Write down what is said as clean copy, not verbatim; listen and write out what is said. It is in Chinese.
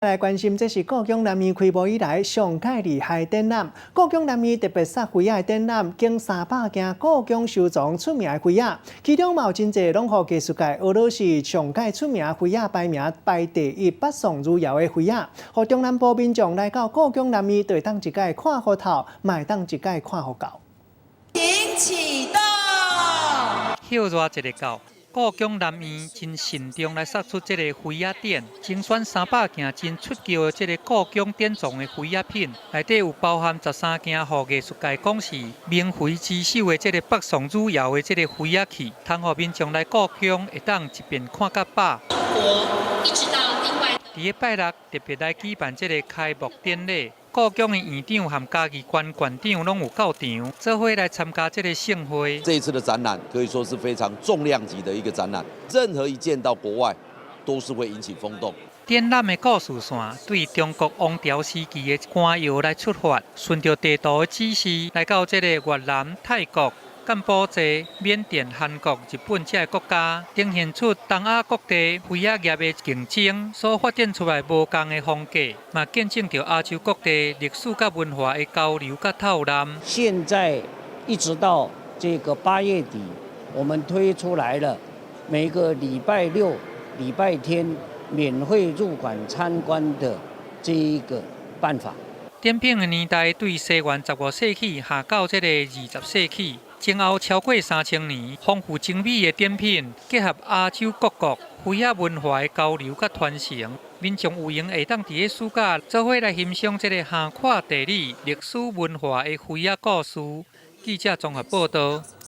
来关心，这是故宫南院开幕以来上界厉害展览。故宫南院特别撒花仔的展览，经300件故宫收藏出名的花仔，其中嘛有真侪拢互艺术界俄罗斯上界出名花仔排名排第一、北宋汝窑的花仔，互中南部民众来到故宫南院，就会当一届看好透，嘛会当一届看好到。请启动。休热一个到。故宫南院真慎重来杀出这个花仔展，精选300件真出叫的这个故宫典藏的花仔品，内底有包含13件，互艺术界讲是名回之首的这个北宋汝窑的这个花仔器，通互民众来故宫会当一遍看到饱。国一直到另外。伫个拜六特别来举办这个开幕典礼。故宫的院长和嘉义县县长拢有到场，做伙来参加这个盛会。这一次的展览可以说是非常重量级的一个展览，任何一件到国外都是会引起轰动。展览的故事线对中国王朝时期的官窑来出发，顺着地图的指示来到这个越南、泰国、柬埔寨、缅甸、韩国、日本这些国家，呈现出东亚各地花仔业的竞争所发展出来无同的风格，嘛见证着亚洲各地历史甲文化的交流甲透览。现在一直到这个8月底，我们推出来了每个礼拜六、礼拜天免费入馆参观的这一个办法。展品的年代对西元15世纪下到这个20世纪。前后超过3000年，丰富精美的展品，结合亚洲各国花仔文化的交流甲传承，民众有闲会当伫个暑假做伙来欣赏这个涵盖地理、历史文化的花仔故事。记者综合报道。